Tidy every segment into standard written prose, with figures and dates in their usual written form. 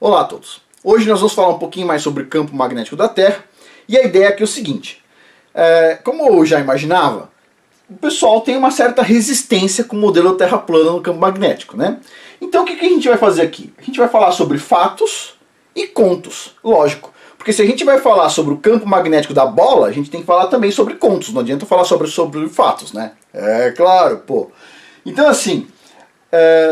Olá a todos. Hoje nós vamos falar um pouquinho mais sobre o campo magnético da Terra. E a ideia aqui é o seguinte. Como eu já imaginava, o pessoal tem uma certa resistência com o modelo Terra plana no campo magnético, né? Então o que a gente vai fazer aqui? A gente vai falar sobre fatos e contos, lógico. Porque se a gente vai falar sobre o campo magnético da bola, a gente tem que falar também sobre contos. Não adianta falar sobre fatos, né? É claro, pô. Então assim,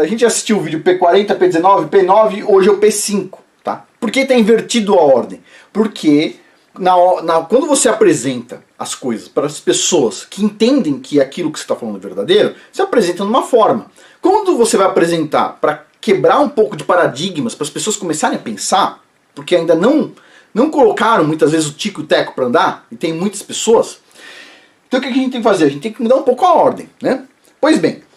a gente assistiu o vídeo P40, P19, P9, hoje é o P5, tá? Por que está invertido a ordem? Porque quando você apresenta as coisas para as pessoas que entendem que aquilo que você está falando é verdadeiro, você apresenta de uma forma. Quando você vai apresentar para quebrar um pouco de paradigmas, para as pessoas começarem a pensar, porque ainda não colocaram muitas vezes o tico e o teco para andar, e tem muitas pessoas, então o que a gente tem que fazer? A gente tem que mudar um pouco a ordem, né? Pois bem,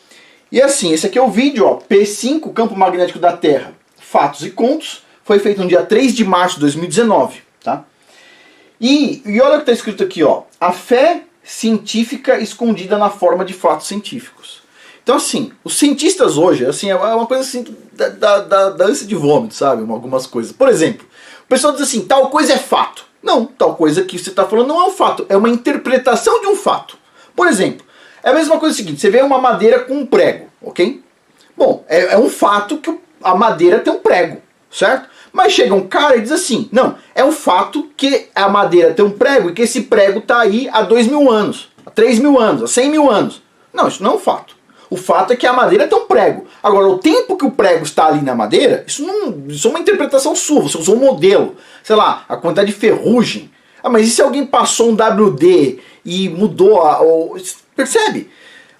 e assim, esse aqui é o vídeo, ó, P5, Campo Magnético da Terra, Fatos e Contos, foi feito no dia 3 de março de 2019, tá? E olha o que está escrito aqui, ó, a fé científica escondida na forma de fatos científicos. Então assim, os cientistas hoje, assim, é uma coisa assim, da ânsia de vômito, sabe, algumas coisas. Por exemplo, o pessoal diz assim, tal coisa é fato. Não, tal coisa que você está falando não é um fato, é uma interpretação de um fato. Por exemplo, é a mesma coisa seguinte, você vê uma madeira com um prego, ok? Bom, é um fato que a madeira tem um prego, certo? Mas chega um cara e diz assim, não, é um fato que a madeira tem um prego e que esse prego está aí há 2.000 anos, há 3.000 anos, há 100.000 anos. Não, isso não é um fato. O fato é que a madeira tem um prego. Agora, o tempo que o prego está ali na madeira, isso é uma interpretação sua, você usou um modelo. Sei lá, a quantidade de ferrugem. Ah, mas e se alguém passou um WD e mudou percebe?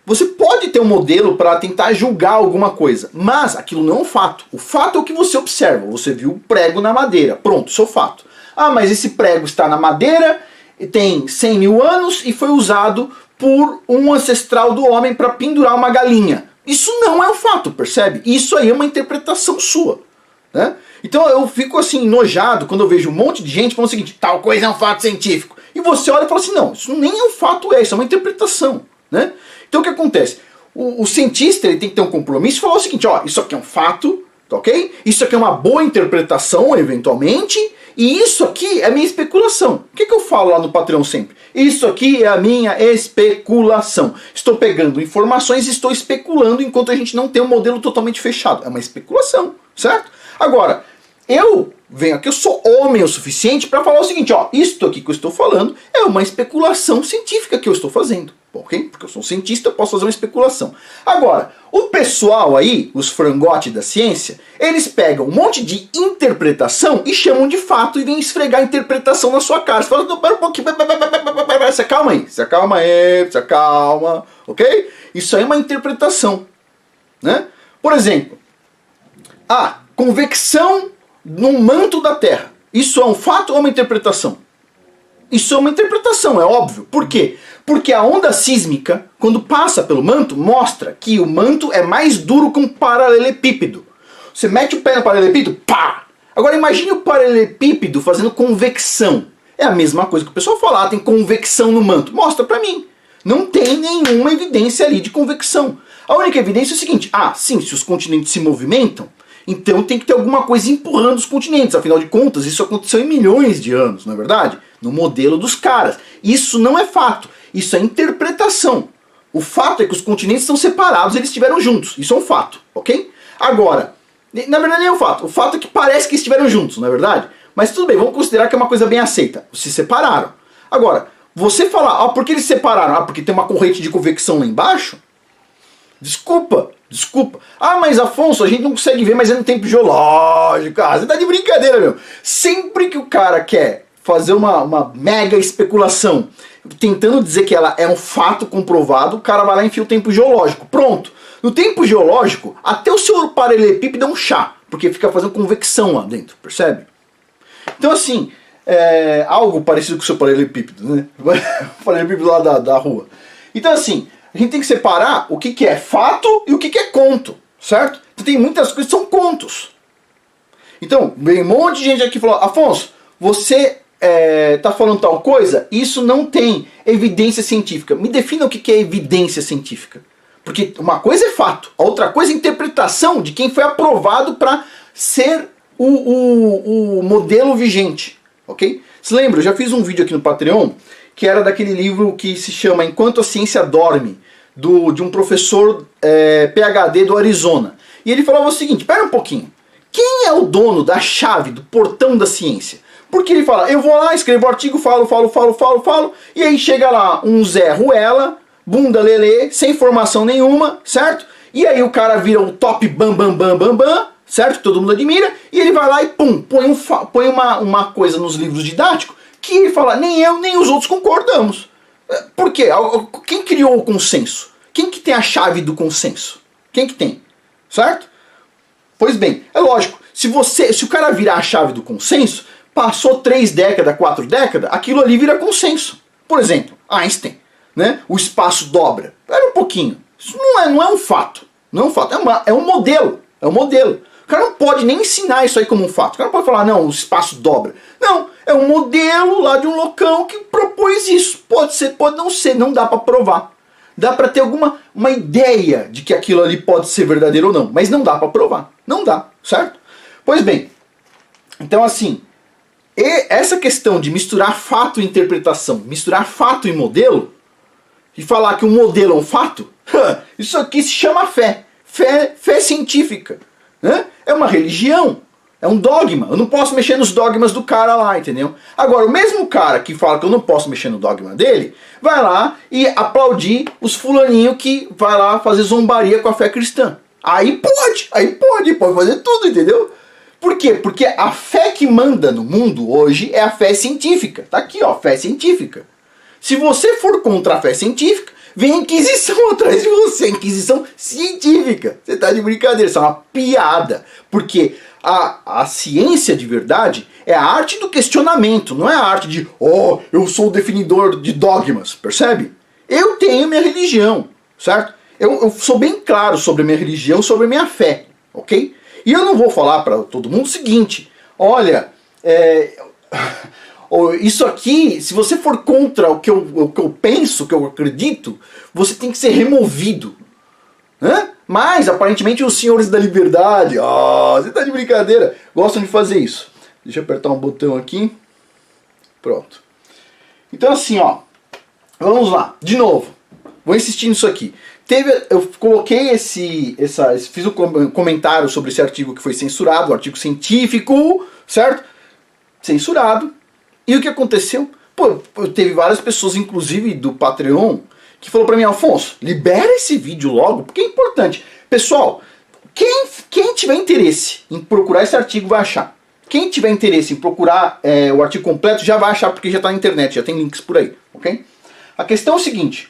Você pode ter um modelo para tentar julgar alguma coisa, mas aquilo não é um fato. O fato é o que você observa. Você viu o prego na madeira. Pronto, isso é o fato. Ah, mas esse prego está na madeira, tem 100.000 anos e foi usado por um ancestral do homem para pendurar uma galinha. Isso não é um fato, percebe? Isso aí é uma interpretação sua, né? Então eu fico assim enojado quando eu vejo um monte de gente falando o seguinte, tal coisa é um fato científico. E você olha e fala assim, não, isso nem é um fato, isso é uma interpretação, né? Então o que acontece? O cientista ele tem que ter um compromisso e falar o seguinte, ó, isso aqui é um fato, tá ok? Isso aqui é uma boa interpretação, eventualmente, e isso aqui é minha especulação. O que eu falo lá no Patreon sempre? Isso aqui é a minha especulação. Estou pegando informações e estou especulando enquanto a gente não tem um modelo totalmente fechado. É uma especulação, certo? Agora, eu venho aqui, eu sou homem o suficiente para falar o seguinte, ó, isto aqui que eu estou falando é uma especulação científica que eu estou fazendo, ok? Porque eu sou um cientista, eu posso fazer uma especulação. Agora, o pessoal aí, os frangotes da ciência, eles pegam um monte de interpretação e chamam de fato e vêm esfregar a interpretação na sua cara. Você fala, não, pera um pouquinho, se acalma aí, se acalma, ok? Isso aí é uma interpretação, né? Por exemplo, convecção no manto da Terra. Isso é um fato ou uma interpretação? Isso é uma interpretação, é óbvio. Por quê? Porque a onda sísmica, quando passa pelo manto, mostra que o manto é mais duro que um paralelepípedo. Você mete o pé no paralelepípedo, pá! Agora imagine o paralelepípedo fazendo convecção. É a mesma coisa que o pessoal fala, tem convecção no manto. Mostra pra mim. Não tem nenhuma evidência ali de convecção. A única evidência é o seguinte, sim, se os continentes se movimentam, então tem que ter alguma coisa empurrando os continentes. Afinal de contas, isso aconteceu em milhões de anos, não é verdade? No modelo dos caras. Isso não é fato. Isso é interpretação. O fato é que os continentes estão separados, eles estiveram juntos. Isso é um fato, ok? Agora, na verdade nem é um fato. O fato é que parece que estiveram juntos, não é verdade? Mas tudo bem, vamos considerar que é uma coisa bem aceita. Se separaram. Agora, você falar, por que eles se separaram? Porque tem uma corrente de convecção lá embaixo? Desculpa. Mas Afonso, a gente não consegue ver, mas é no tempo geológico. Você tá de brincadeira, meu. Sempre que o cara quer fazer uma mega especulação, tentando dizer que ela é um fato comprovado, o cara vai lá e enfia o tempo geológico. Pronto. No tempo geológico, até o seu paralelepípedo é um chá, porque fica fazendo convecção lá dentro, percebe? Então assim, algo parecido com o seu paralelepípedo, né? O paralelepípedo lá da rua. Então assim, a gente tem que separar o que é fato e o que é conto, certo? Então, tem muitas coisas que são contos. Então, vem um monte de gente aqui falando, Afonso, você está falando tal coisa, isso não tem evidência científica. Me defina o que é evidência científica. Porque uma coisa é fato, a outra coisa é interpretação de quem foi aprovado para ser o modelo vigente, ok? Você lembra, eu já fiz um vídeo aqui no Patreon que era daquele livro que se chama Enquanto a Ciência Dorme, de um professor PhD do Arizona. E ele falava o seguinte, espera um pouquinho, quem é o dono da chave do portão da ciência? Porque ele fala, eu vou lá, escrevo o artigo, falo, e aí chega lá um Zé Ruela, bunda lelê, sem formação nenhuma, certo? E aí o cara vira o top bam, certo? Que todo mundo admira, e ele vai lá e pum, põe uma coisa nos livros didáticos que ele fala, nem eu, nem os outros concordamos. Por quê? Quem criou o consenso? Quem que tem a chave do consenso? Quem que tem? Certo? Pois bem, é lógico, se o cara virar a chave do consenso, passou 3 décadas, 4 décadas, aquilo ali vira consenso. Por exemplo, Einstein, né? O espaço dobra. Espera um pouquinho. Isso não é um fato. Não é um fato, é um modelo. É um modelo. O cara não pode nem ensinar isso aí como um fato. O cara não pode falar, não, o espaço dobra. Não, é um modelo lá de um loucão que propôs isso. Pode ser, pode não ser, não dá para provar. Dá para ter uma ideia de que aquilo ali pode ser verdadeiro ou não, mas não dá para provar. Não dá, certo? Pois bem, então assim, essa questão de misturar fato e interpretação, misturar fato e modelo, e falar que um modelo é um fato, isso aqui se chama fé. Fé científica. Né? É uma religião. É um dogma. Eu não posso mexer nos dogmas do cara lá, entendeu? Agora, o mesmo cara que fala que eu não posso mexer no dogma dele, vai lá e aplaudir os fulaninhos que vai lá fazer zombaria com a fé cristã. Aí pode fazer tudo, entendeu? Por quê? Porque a fé que manda no mundo hoje é a fé científica. Tá aqui, ó, fé científica. Se você for contra a fé científica, vem a Inquisição atrás de você, Inquisição científica. Você tá de brincadeira, isso é uma piada. Porque a ciência de verdade é a arte do questionamento, não é a arte de, oh, eu sou o definidor de dogmas, percebe? Eu tenho minha religião, certo? Eu sou bem claro sobre a minha religião, sobre a minha fé, ok? E eu não vou falar para todo mundo o seguinte, olha, isso aqui, se você for contra o que eu penso, o que eu acredito, você tem que ser removido. Hã? Mas, aparentemente, os senhores da liberdade, você tá de brincadeira, gostam de fazer isso. Deixa eu apertar um botão aqui. Pronto. Então assim, ó, vamos lá, de novo. Vou insistir nisso aqui. Eu coloquei fiz um comentário sobre esse artigo que foi censurado, um artigo científico, certo? Censurado. E o que aconteceu? Pô, teve várias pessoas, inclusive do Patreon, que falou pra mim, Afonso, libera esse vídeo logo, porque é importante. Pessoal, quem tiver interesse em procurar esse artigo vai achar. Quem tiver interesse em procurar o artigo completo já vai achar, porque já está na internet, já tem links por aí, ok? A questão é o seguinte,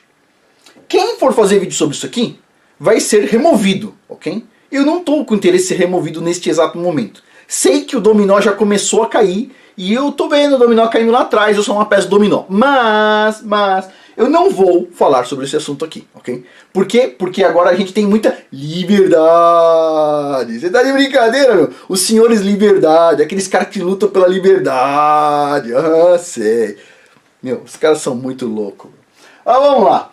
quem for fazer vídeo sobre isso aqui, vai ser removido, ok? Eu não estou com interesse em ser removido neste exato momento. Sei que o dominó já começou a cair, e eu tô vendo o dominó caindo lá atrás, eu sou uma peça de dominó. Mas, eu não vou falar sobre esse assunto aqui, ok? Por quê? Porque agora a gente tem muita liberdade. Você tá de brincadeira, meu? Os senhores liberdade, aqueles caras que lutam pela liberdade. Sei. Meu, os caras são muito loucos. Vamos lá.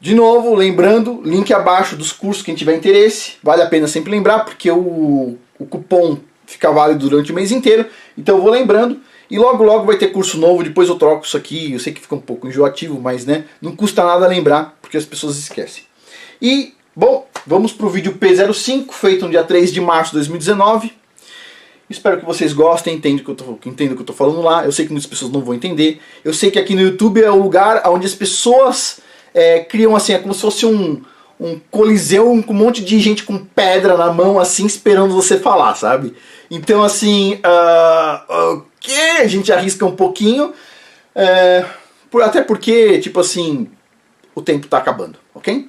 De novo, lembrando, link abaixo dos cursos, quem tiver interesse. Vale a pena sempre lembrar, porque o cupom fica válido durante o mês inteiro. Então eu vou lembrando. E logo logo vai ter curso novo, depois eu troco isso aqui. Eu sei que fica um pouco enjoativo, mas né, não custa nada lembrar, porque as pessoas esquecem. E, bom, vamos para o vídeo P05, feito no dia 3 de março de 2019. Espero que vocês gostem, entendam o que eu estou falando lá. Eu sei que muitas pessoas não vão entender. Eu sei que aqui no YouTube é o lugar onde as pessoas criam assim, é como se fosse um coliseu com um monte de gente com pedra na mão, assim, esperando você falar, sabe? Então, assim, a gente arrisca um pouquinho, até porque, tipo assim, o tempo tá acabando, ok?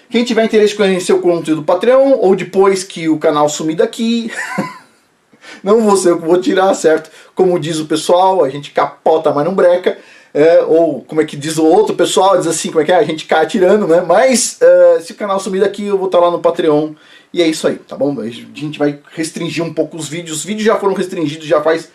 Quem tiver interesse em conhecer o conteúdo do Patreon, ou depois que o canal sumir daqui, não vou ser eu que vou tirar, certo? Como diz o pessoal, a gente capota, mas não breca. Ou como é que diz o outro pessoal, diz assim, como é que é? A gente cai atirando, né? Mas se o canal sumir daqui, eu vou estar lá no Patreon. E é isso aí, tá bom? A gente vai restringir um pouco os vídeos. Os vídeos já foram restringidos, já faz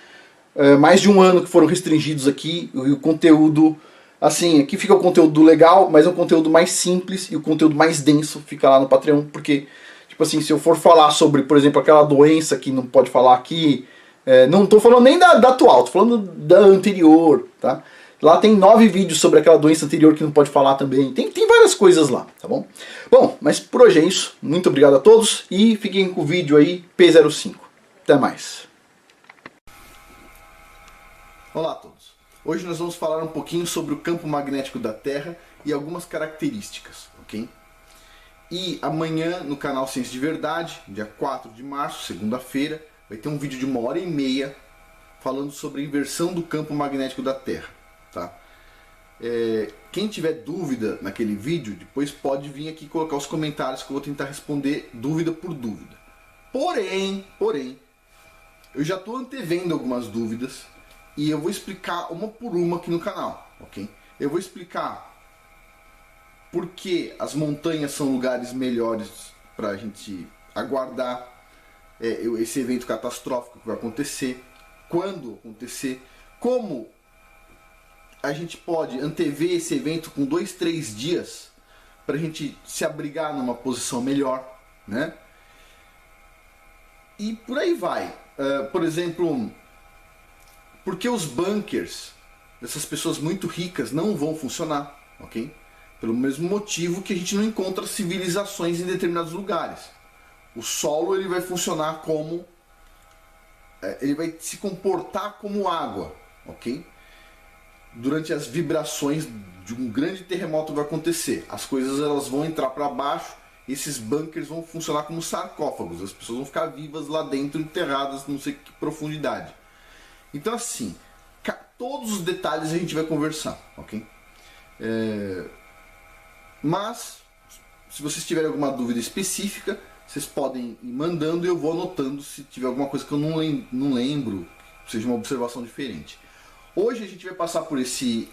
mais de um ano que foram restringidos aqui. E o conteúdo, assim, aqui fica o conteúdo legal, mas é um conteúdo mais simples. E o conteúdo mais denso fica lá no Patreon, porque Tipo assim, se eu for falar sobre, por exemplo, aquela doença que não pode falar aqui, não estou falando nem da atual, estou falando da anterior, tá? Lá tem 9 vídeos sobre aquela doença anterior que não pode falar também. Tem várias coisas lá, tá bom? Bom, mas por hoje é isso. Muito obrigado a todos e fiquem com o vídeo aí P05. Até mais. Olá a todos. Hoje nós vamos falar um pouquinho sobre o campo magnético da Terra e algumas características, ok? E amanhã no canal Ciência de Verdade, dia 4 de março, segunda-feira, vai ter um vídeo de 1h30 falando sobre a inversão do campo magnético da Terra, tá? Quem tiver dúvida naquele vídeo, depois pode vir aqui colocar os comentários que eu vou tentar responder dúvida por dúvida. Porém, eu já estou antevendo algumas dúvidas e eu vou explicar uma por uma aqui no canal, ok? Eu vou explicar por que as montanhas são lugares melhores para a gente aguardar esse evento catastrófico que vai acontecer, quando acontecer, como a gente pode antever esse evento com 2, 3 dias para a gente se abrigar numa posição melhor, né? E por aí vai. Por exemplo, por que os bunkers dessas pessoas muito ricas não vão funcionar, ok? Pelo mesmo motivo que a gente não encontra civilizações em determinados lugares. O solo ele vai funcionar como... ele vai se comportar como água, ok? Durante as vibrações de um grande terremoto vai acontecer. As coisas elas vão entrar para baixo, esses bunkers vão funcionar como sarcófagos. As pessoas vão ficar vivas lá dentro, enterradas, não sei que profundidade. Então assim, todos os detalhes a gente vai conversar, ok? Mas, se vocês tiverem alguma dúvida específica, vocês podem ir mandando e eu vou anotando se tiver alguma coisa que eu não lembro, seja uma observação diferente. Hoje a gente vai passar por esse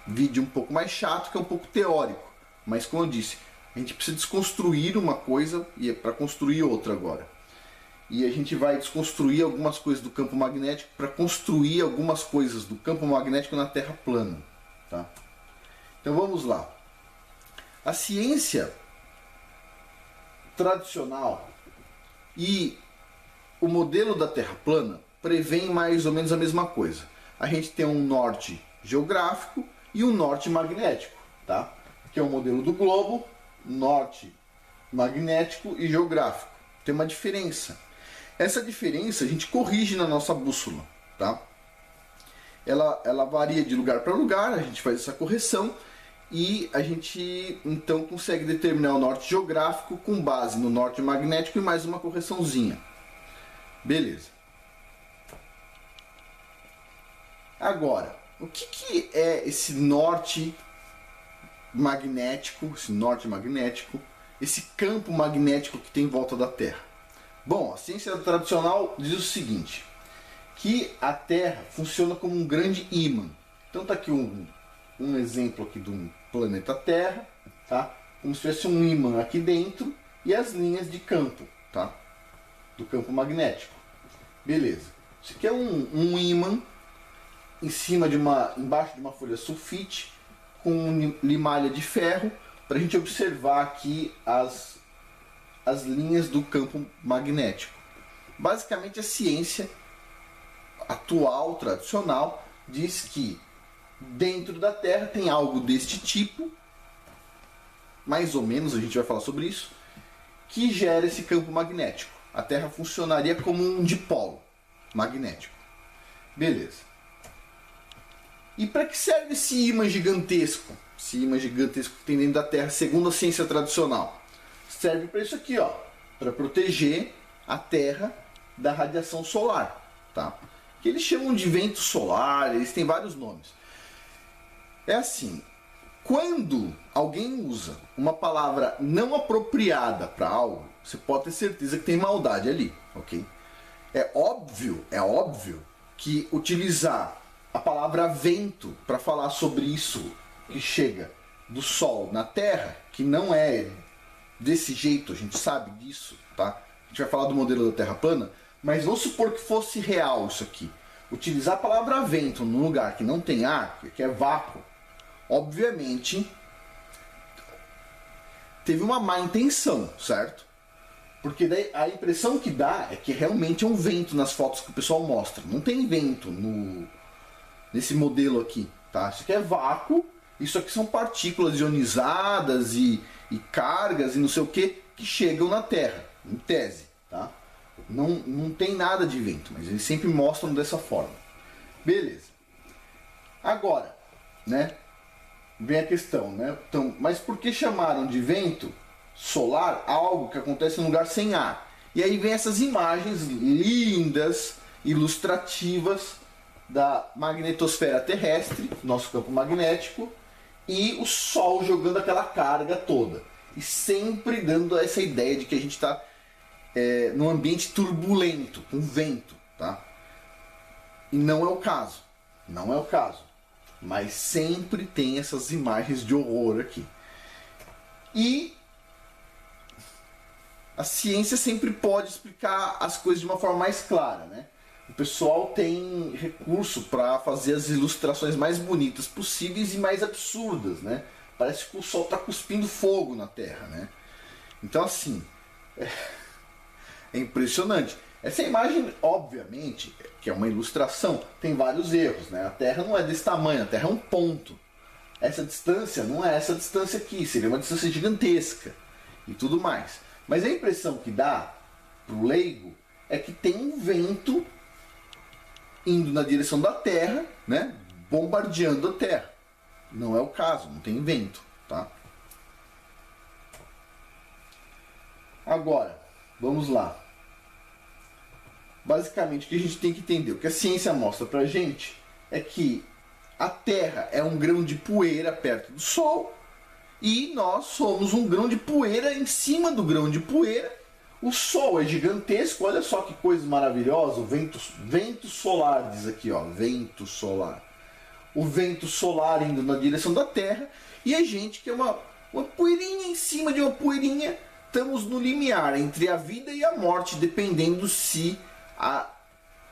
vídeo um pouco mais chato, que é um pouco teórico. Mas como eu disse, a gente precisa desconstruir uma coisa e é para construir outra agora. E a gente vai desconstruir algumas coisas do campo magnético para construir algumas coisas do campo magnético na Terra plana, tá? Então vamos lá. A ciência tradicional e o modelo da Terra plana prevêem mais ou menos a mesma coisa. A gente tem um norte geográfico e um norte magnético, tá? Que é o modelo do globo, norte magnético e geográfico. Tem uma diferença. Essa diferença a gente corrige na nossa bússola, tá? Ela varia de lugar para lugar, a gente faz essa correção e a gente então consegue determinar o norte geográfico com base no norte magnético e mais uma correçãozinha. Beleza. Agora, o que é esse norte magnético, esse campo magnético que tem em volta da Terra? Bom, a ciência tradicional diz o seguinte, que a Terra funciona como um grande ímã. Então tá aqui um exemplo aqui de um planeta Terra, tá? Como se tivesse um ímã aqui dentro e as linhas de campo, tá? Do campo magnético. Beleza. Isso aqui é um ímã embaixo de uma folha sulfite com limalha de ferro para a gente observar aqui as linhas do campo magnético. Basicamente a ciência atual, tradicional, diz que dentro da Terra tem algo deste tipo, mais ou menos, a gente vai falar sobre isso, que gera esse campo magnético. A Terra funcionaria como um dipolo magnético. Beleza. E para que serve esse ímã gigantesco? Esse ímã gigantesco que tem dentro da Terra, segundo a ciência tradicional. Serve para isso aqui, ó, para proteger a Terra da radiação solar, tá? Que eles chamam de vento solar, eles têm vários nomes. É assim, quando alguém usa uma palavra não apropriada para algo, você pode ter certeza que tem maldade ali, ok? É óbvio que utilizar a palavra vento para falar sobre isso que chega do Sol na Terra, que não é desse jeito, a gente sabe disso, tá? A gente vai falar do modelo da Terra plana, mas vamos supor que fosse real isso aqui. Utilizar a palavra vento num lugar que não tem ar, que é vácuo, obviamente teve uma má intenção, certo? Porque daí a impressão que dá é que realmente é um vento nas fotos que o pessoal mostra. Não tem vento nesse modelo aqui, tá? Isso aqui é vácuo, isso aqui são partículas ionizadas e cargas e não sei o que chegam na Terra, em tese, tá? Não tem nada de vento, mas eles sempre mostram dessa forma. Beleza. Agora, né? Vem a questão, né? Então, mas por que chamaram de vento solar algo que acontece em lugar sem ar? E aí vem essas imagens lindas, ilustrativas da magnetosfera terrestre, nosso campo magnético, e o Sol jogando aquela carga toda. E sempre dando essa ideia de que a gente está num ambiente turbulento, com vento, tá? E não é o caso. Não é o caso. Mas sempre tem essas imagens de horror aqui. E a ciência sempre pode explicar as coisas de uma forma mais clara, né? O pessoal tem recurso para fazer as ilustrações mais bonitas possíveis e mais absurdas, né? Parece que o Sol está cuspindo fogo na Terra, né? Então assim, é impressionante. Essa imagem, obviamente, que é uma ilustração, tem vários erros, né? A Terra não é desse tamanho, a Terra é um ponto. Essa distância não é essa distância aqui, seria uma distância gigantesca e tudo mais. Mas a impressão que dá pro leigo é que tem um vento indo na direção da Terra, né? Bombardeando a Terra. Não é o caso, não tem vento, tá? Agora, vamos lá. Basicamente, o que a gente tem que entender, o que a ciência mostra pra gente é que a Terra é um grão de poeira perto do Sol e nós somos um grão de poeira em cima do grão de poeira. O Sol é gigantesco, olha só que coisa maravilhosa, o vento solar, diz aqui, ó, vento solar. O vento solar indo na direção da Terra e a gente, que é uma poeirinha em cima de uma poeirinha, estamos no limiar entre a vida e a morte, dependendo se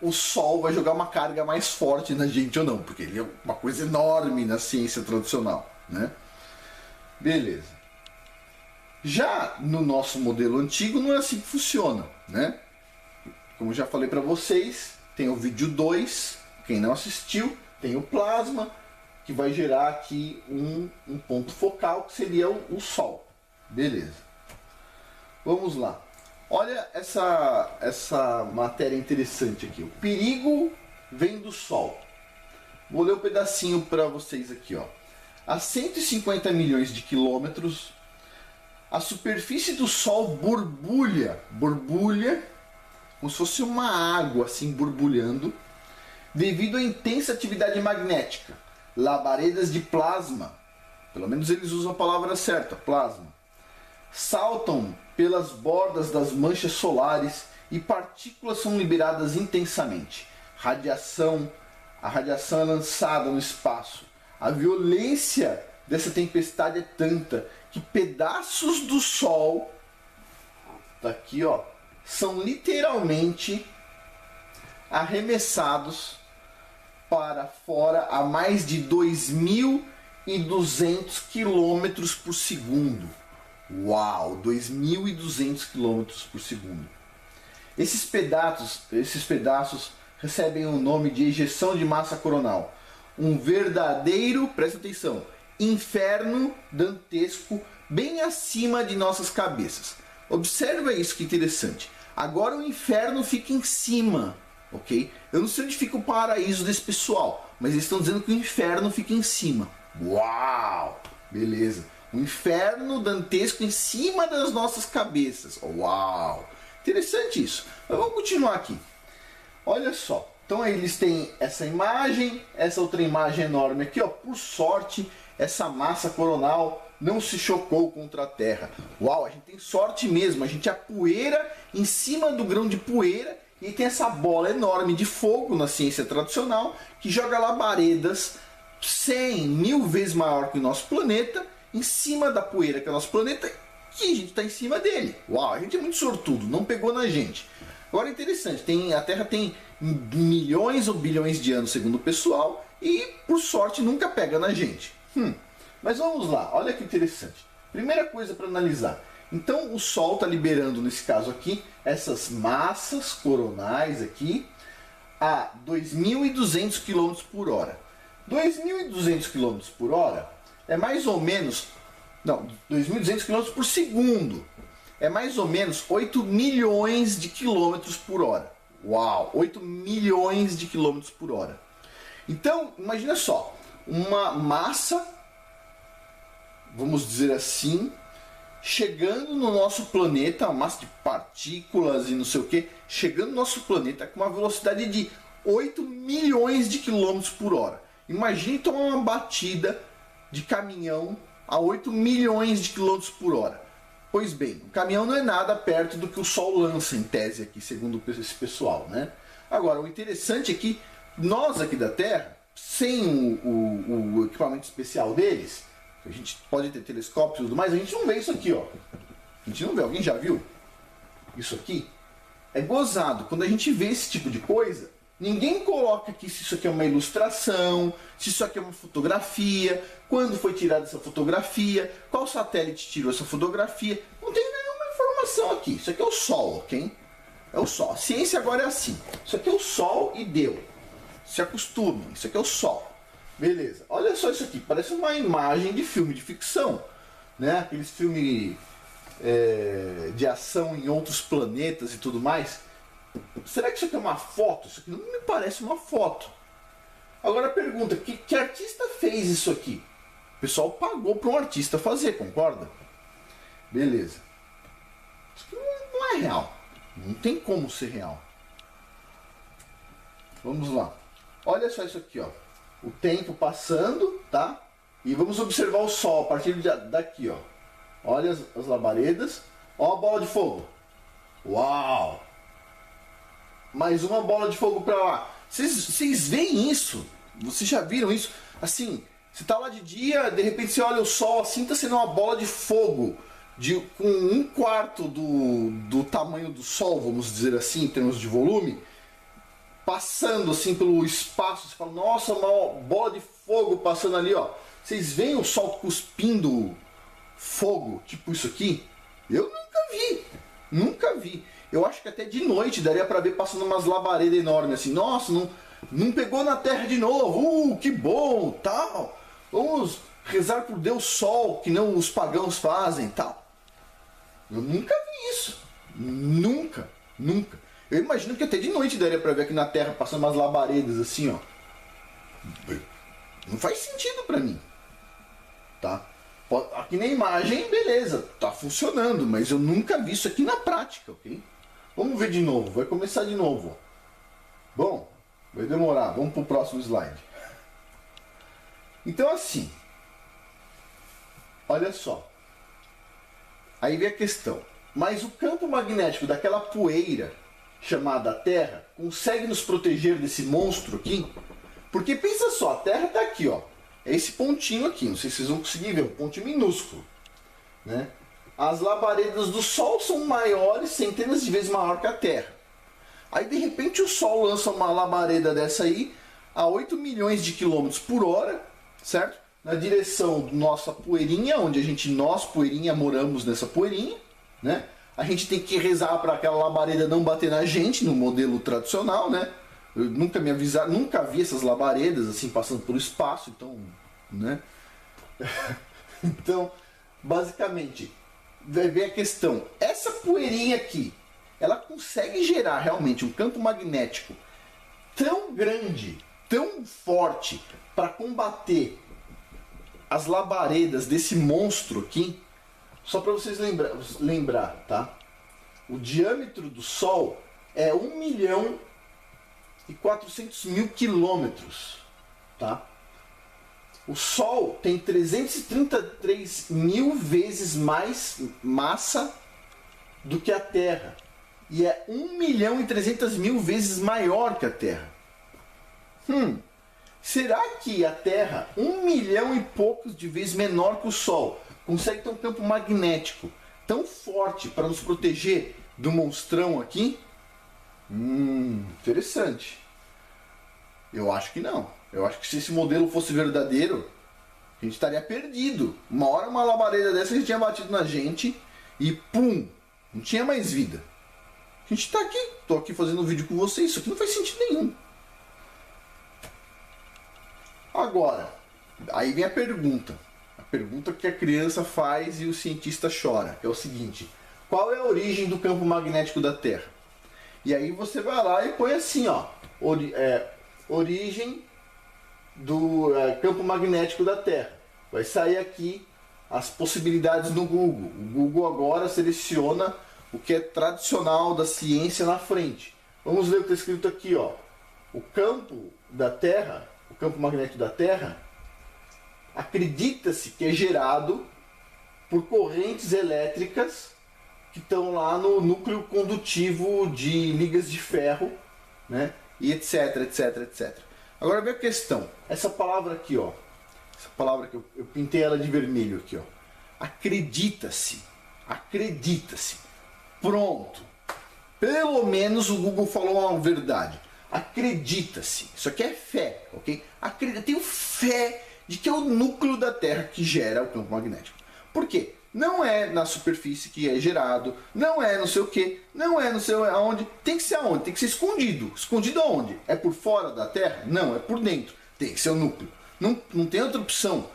o Sol vai jogar uma carga mais forte na gente ou não, porque ele é uma coisa enorme na ciência tradicional, né? Beleza. Já no nosso modelo antigo não é assim que funciona, né? Como já falei para vocês, tem o vídeo 2, quem não assistiu, tem o plasma, que vai gerar aqui um ponto focal, que seria o Sol. Beleza. Vamos lá. Olha essa matéria interessante aqui. O perigo vem do Sol. Vou ler um pedacinho para vocês aqui, ó. A 150 milhões de quilômetros, a superfície do Sol borbulha, como se fosse uma água assim borbulhando, devido à intensa atividade magnética. Labaredas de plasma, pelo menos eles usam a palavra certa, plasma, saltam pelas bordas das manchas solares e partículas são liberadas intensamente. A radiação é lançada no espaço. A violência dessa tempestade é tanta que pedaços do Sol, tá aqui, ó, são literalmente arremessados para fora a mais de 2.200 km por segundo. Uau, 2.200 km por segundo. Esses pedaços recebem o nome de ejeção de massa coronal. Um verdadeiro, presta atenção, inferno dantesco bem acima de nossas cabeças. Observa isso, que interessante. Agora o inferno fica em cima, ok? Eu não sei onde fica o paraíso desse pessoal, mas eles estão dizendo que o inferno fica em cima. Uau, beleza. O inferno dantesco em cima das nossas cabeças. Uau, interessante isso. Mas vamos continuar aqui. Olha só. Então aí eles têm essa imagem, essa outra imagem enorme aqui, ó. Por sorte, essa massa coronal não se chocou contra a Terra. Uau, a gente tem sorte mesmo. A gente é a poeira em cima do grão de poeira e tem essa bola enorme de fogo na ciência tradicional que joga labaredas 100, 1000 vezes maior que o nosso planeta em cima da poeira que é o nosso planeta, que a gente está em cima dele. Uau, a gente é muito sortudo, não pegou na gente. Agora é interessante, a Terra tem milhões ou bilhões de anos, segundo o pessoal, e por sorte nunca pega na gente. Mas vamos lá, olha que interessante. Primeira coisa para analisar. Então o Sol está liberando, nesse caso aqui, essas massas coronais aqui a 2.200 km por hora. 2.200 km por hora é mais ou menos... Não, 2.200 km por segundo. É mais ou menos 8 milhões de quilômetros por hora. Uau! 8 milhões de quilômetros por hora. Então, imagina só. Uma massa, vamos dizer assim, chegando no nosso planeta, uma massa de partículas e não sei o que, chegando no nosso planeta com uma velocidade de 8 milhões de quilômetros por hora. Imagine tomar uma batida de caminhão a 8 milhões de quilômetros por hora. Pois bem, o caminhão não é nada perto do que o Sol lança, em tese, aqui, segundo esse pessoal, né? Agora, o interessante é que nós aqui da Terra, sem o equipamento especial deles, a gente pode ter telescópios e tudo mais, a gente não vê isso aqui, ó. A gente não vê. Alguém já viu isso aqui? É gozado. Quando a gente vê esse tipo de coisa, ninguém coloca aqui se isso aqui é uma ilustração, se isso aqui é uma fotografia, quando foi tirada essa fotografia, qual satélite tirou essa fotografia. Não tem nenhuma informação aqui. Isso aqui é o Sol, ok? É o Sol. A ciência agora é assim. Isso aqui é o Sol e deu. Se acostumem. Isso aqui é o Sol. Beleza. Olha só isso aqui. Parece uma imagem de filme de ficção, né? Aqueles filmes de ação em outros planetas e tudo mais. Será que isso aqui é uma foto? Isso aqui não me parece uma foto. Agora a pergunta, que artista fez isso aqui? O pessoal pagou para um artista fazer, concorda? Beleza. Isso aqui não é real. Não tem como ser real. Vamos lá. Olha só isso aqui, ó. O tempo passando, tá? E vamos observar o Sol a partir daqui, ó. Olha as labaredas. Ó a bola de fogo. Uau! Mais uma bola de fogo pra lá. Vocês veem isso? Vocês já viram isso? Assim, você tá lá de dia, de repente você olha o Sol assim, tá sendo uma bola de fogo com 1/4 do tamanho do Sol, vamos dizer assim, em termos de volume, passando assim pelo espaço. Você fala, nossa, uma bola de fogo passando ali, ó. Vocês veem o Sol cuspindo fogo, tipo isso aqui? Eu nunca vi. Nunca vi. Eu acho que até de noite daria pra ver passando umas labaredas enormes assim. Nossa, não pegou na Terra de novo. Que bom, tal. Vamos rezar por Deus Sol, que não os pagãos fazem, tal. Eu nunca vi isso. Nunca. Eu imagino que até de noite daria pra ver aqui na Terra passando umas labaredas assim, ó. Não faz sentido pra mim. Tá? Aqui na imagem, beleza, tá funcionando, mas eu nunca vi isso aqui na prática, ok? Vamos ver de novo, vai começar de novo. Bom, vai demorar, vamos pro próximo slide. Então assim, olha só. Aí vem a questão, mas o campo magnético daquela poeira chamada Terra consegue nos proteger desse monstro aqui? Porque pensa só, a Terra tá aqui, ó. É esse pontinho aqui, não sei se vocês vão conseguir ver, um pontinho minúsculo, né? As labaredas do Sol são maiores, centenas de vezes maior que a Terra. Aí de repente o Sol lança uma labareda dessa aí a 8 milhões de quilômetros por hora, certo? Na direção da nossa poeirinha, onde nós, poeirinha, moramos nessa poeirinha, né? A gente tem que rezar para aquela labareda não bater na gente, no modelo tradicional, né? Eu nunca me avisaram, nunca vi essas labaredas assim passando pelo espaço, então, né? Então, basicamente, vai ver a questão. Essa poeirinha aqui, ela consegue gerar realmente um campo magnético tão grande, tão forte para combater as labaredas desse monstro aqui. Só para vocês lembrar, tá? O diâmetro do Sol é 1.400.000 quilômetros, tá? O Sol tem 333 mil vezes mais massa do que a Terra e é 1.300.000 vezes maior que a Terra. Será que a Terra, 1 milhão e poucos de vezes menor que o Sol, consegue ter um campo magnético tão forte para nos proteger do monstrão aqui? Interessante. Eu acho que não. Eu acho que se esse modelo fosse verdadeiro, A gente estaria perdido. Uma hora uma labareda dessa já tinha batido na gente e pum, não tinha mais vida. A gente tá aqui, tô aqui fazendo um vídeo com vocês, isso aqui não faz sentido nenhum. Agora, aí vem a pergunta que a criança faz e o cientista chora, que é o seguinte: qual é a origem do campo magnético da Terra? E aí você vai lá e põe assim, ó, origem do campo magnético da Terra. Vai sair aqui as possibilidades no Google. O Google agora seleciona o que é tradicional da ciência na frente. Vamos ver o que está escrito aqui, ó. O campo da Terra, o campo magnético da Terra, acredita-se que é gerado por correntes elétricas que estão lá no núcleo condutivo de ligas de ferro, né? E etc, etc, etc. Agora vem a questão. Essa palavra aqui, ó. Essa palavra que eu pintei ela de vermelho aqui, ó. Acredita-se. Acredita-se. Pronto. Pelo menos o Google falou uma verdade. Acredita-se. Isso aqui é fé, ok? Eu tenho fé de que é o núcleo da Terra que gera o campo magnético. Por quê? Não é na superfície que é gerado, não é não sei o que, não é não sei aonde. Tem que ser aonde? Tem que ser escondido. Escondido aonde? É por fora da Terra? Não, é por dentro. Tem que ser o núcleo. Não tem outra opção.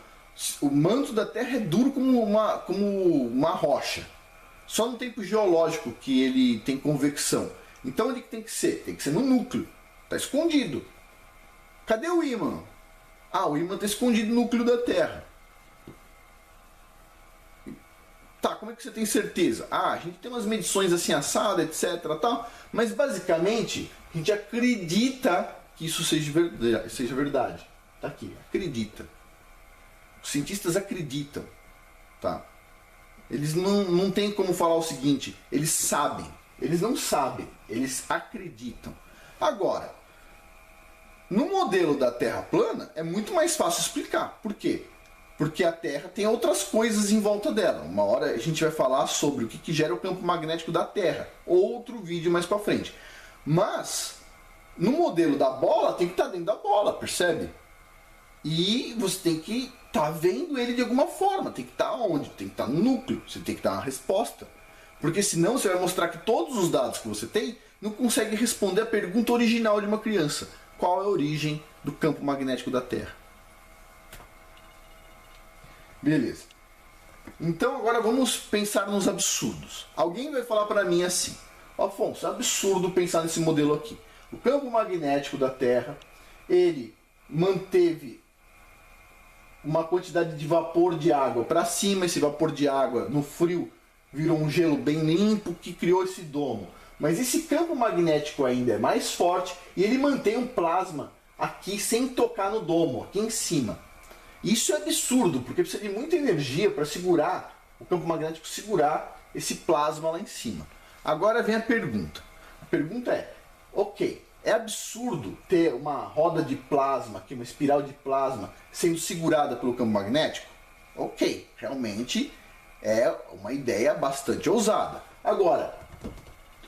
O manto da Terra é duro como uma rocha. Só no tempo geológico que ele tem convecção. Então onde que tem que ser? Tem que ser no núcleo. Está escondido. Cadê o ímã? Ah, o ímã está escondido no núcleo da Terra. Tá, como é que você tem certeza? Ah, a gente tem umas medições assim assada, etc, tal, mas basicamente a gente acredita que isso seja verdade. Tá aqui, acredita. Os cientistas acreditam, tá? Eles não têm como falar o seguinte, eles sabem. Eles não sabem, eles acreditam. Agora, no modelo da Terra plana é muito mais fácil explicar. Por quê? Porque a Terra tem outras coisas em volta dela. Uma hora a gente vai falar sobre o que gera o campo magnético da Terra. Outro vídeo mais pra frente. Mas, no modelo da bola, tem que estar dentro da bola, percebe? E você tem que estar vendo ele de alguma forma. Tem que estar onde? Tem que estar no núcleo. Você tem que dar uma resposta. Porque senão você vai mostrar que todos os dados que você tem não conseguem responder a pergunta original de uma criança. Qual é a origem do campo magnético da Terra? Beleza. Então agora vamos pensar nos absurdos. Alguém vai falar para mim assim: Afonso, é absurdo pensar nesse modelo aqui. O campo magnético da Terra, ele manteve uma quantidade de vapor de água para cima. Esse vapor de água no frio virou um gelo bem limpo que criou esse domo. Mas esse campo magnético ainda é mais forte e ele mantém um plasma aqui sem tocar no domo, aqui em cima. Isso é absurdo, porque precisa de muita energia para segurar, o campo magnético segurar esse plasma lá em cima. Agora vem a pergunta. A pergunta é, ok, é absurdo ter uma roda de plasma, aqui, uma espiral de plasma, sendo segurada pelo campo magnético? Ok, realmente é uma ideia bastante ousada. Agora,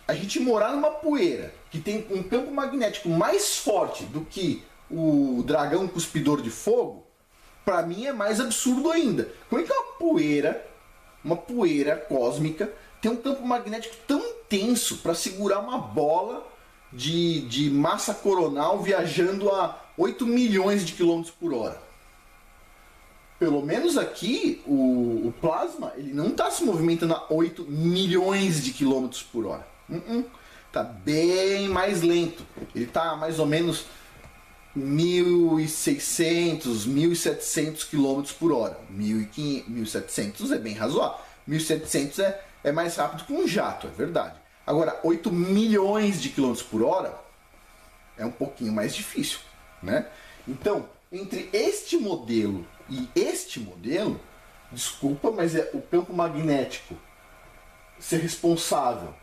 a gente morar numa poeira que tem um campo magnético mais forte do que o dragão cuspidor de fogo, para mim é mais absurdo ainda. Como é que uma poeira cósmica, tem um campo magnético tão intenso para segurar uma bola de massa coronal viajando a 8 milhões de quilômetros por hora? Pelo menos aqui, o plasma ele não está se movimentando a 8 milhões de quilômetros por hora. Está bem mais lento. Ele está mais ou menos 1.600, 1.700 km por hora. 1.500, 1.700 é bem razoável. 1.700 é mais rápido que um jato, é verdade. Agora, 8 milhões de km por hora é um pouquinho mais difícil, né? Então, entre este modelo e este modelo, desculpa, mas é o campo magnético ser responsável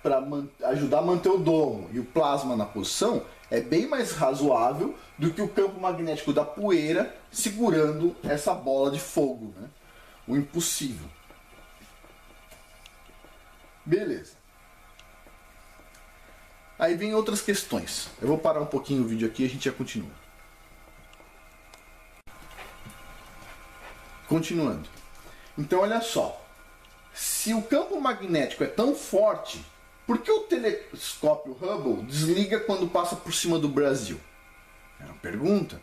para ajudar a manter o domo e o plasma na posição é bem mais razoável do que o campo magnético da poeira segurando essa bola de fogo, né? O impossível. Beleza. Aí vem outras questões. Eu vou parar um pouquinho o vídeo aqui e a gente já continua. Continuando. Então olha só, se o campo magnético é tão forte, por que o telescópio Hubble desliga quando passa por cima do Brasil? É uma pergunta,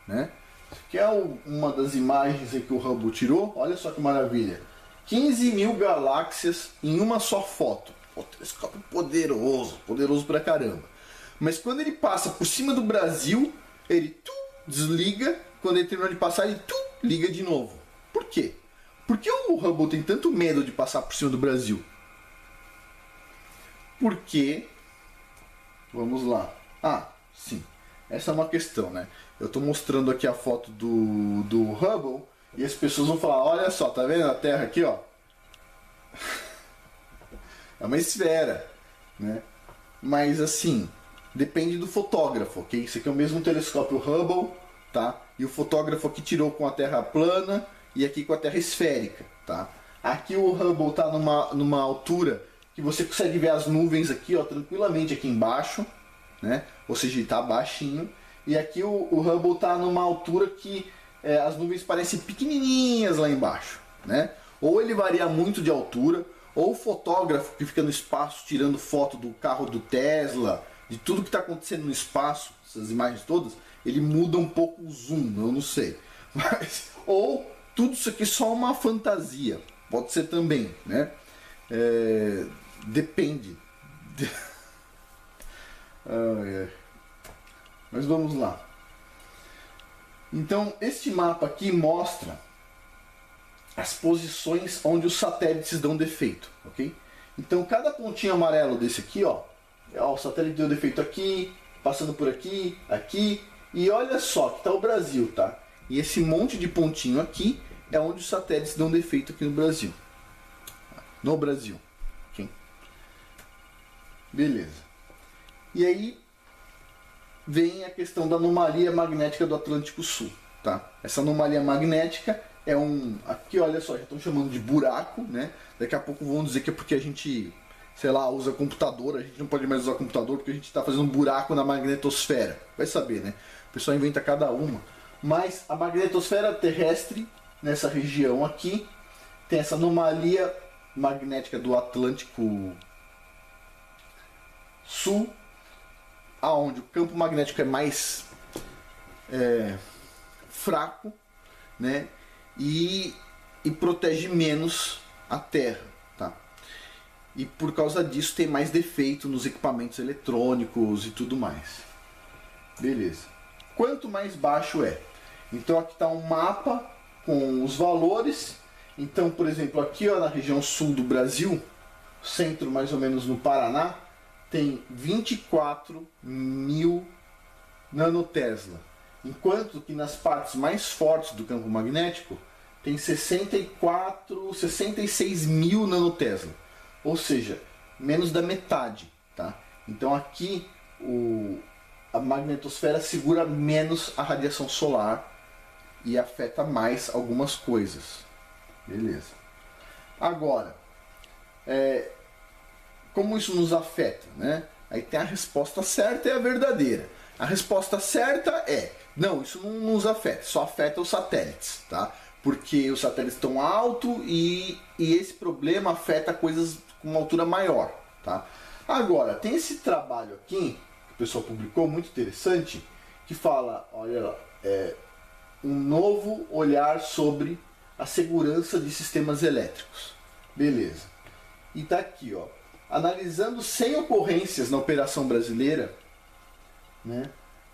né? Isso aqui é uma das imagens que o Hubble tirou. Olha só que maravilha. 15 mil galáxias em uma só foto. O telescópio poderoso, poderoso pra caramba. Mas quando ele passa por cima do Brasil, ele desliga. Quando ele terminar de passar, ele liga de novo. Por quê? Por que o Hubble tem tanto medo de passar por cima do Brasil? Porque... Vamos lá. Ah, sim. Essa é uma questão, né? Eu estou mostrando aqui a foto do Hubble e as pessoas vão falar, olha só, tá vendo a Terra aqui, ó? É uma esfera, né? Mas assim, depende do fotógrafo, ok? Esse aqui é o mesmo telescópio Hubble, tá? E o fotógrafo aqui tirou com a Terra plana e aqui com a Terra esférica, tá? Aqui o Hubble está numa altura que você consegue ver as nuvens aqui, ó, tranquilamente aqui embaixo, né? Ou seja, ele está baixinho. E aqui o Hubble está numa altura que as nuvens parecem pequenininhas lá embaixo, né? Ou ele varia muito de altura, ou o fotógrafo que fica no espaço tirando foto do carro do Tesla, de tudo que está acontecendo no espaço, essas imagens todas, ele muda um pouco o zoom, eu não sei. Mas, ou tudo isso aqui é só uma fantasia, pode ser também, né? Depende. Mas vamos lá. Então, este mapa aqui mostra as posições onde os satélites dão defeito, ok? Então, cada pontinho amarelo desse aqui, ó, o satélite deu defeito aqui, passando por aqui, aqui, e olha só que tá o Brasil, tá? E esse monte de pontinho aqui é onde os satélites dão defeito aqui no Brasil. No Brasil, ok? Beleza. E aí vem a questão da anomalia magnética do Atlântico Sul, tá? Essa anomalia magnética é aqui olha só, já estão chamando de buraco, né? Daqui a pouco vão dizer que é porque a gente, sei lá, usa computador, a gente não pode mais usar computador porque a gente está fazendo um buraco na magnetosfera. Vai saber, né? O pessoal inventa cada uma. Mas a magnetosfera terrestre, nessa região aqui, tem essa anomalia magnética do Atlântico Sul, aonde o campo magnético é mais fraco, né? E protege menos a Terra, tá? E por causa disso tem mais defeito nos equipamentos eletrônicos e tudo mais. Beleza. Quanto mais baixo é? Então aqui está um mapa com os valores. Então, por exemplo, aqui ó, na região sul do Brasil, centro mais ou menos no Paraná, tem 24 mil nanotesla. Enquanto que nas partes mais fortes do campo magnético tem 66 mil nanotesla. Ou seja, menos da metade, tá? Então aqui a magnetosfera segura menos a radiação solar e afeta mais algumas coisas. Beleza. Agora, como isso nos afeta, né? Aí tem a resposta certa e a verdadeira. A resposta certa é: não, isso não nos afeta, só afeta os satélites, tá? Porque os satélites estão alto e esse problema afeta coisas com uma altura maior, tá? Agora, tem esse trabalho aqui, que o pessoal publicou, muito interessante, que fala, olha lá, um novo olhar sobre a segurança de sistemas elétricos. Beleza. E tá aqui, ó. Analisando 100 ocorrências na operação brasileira, né,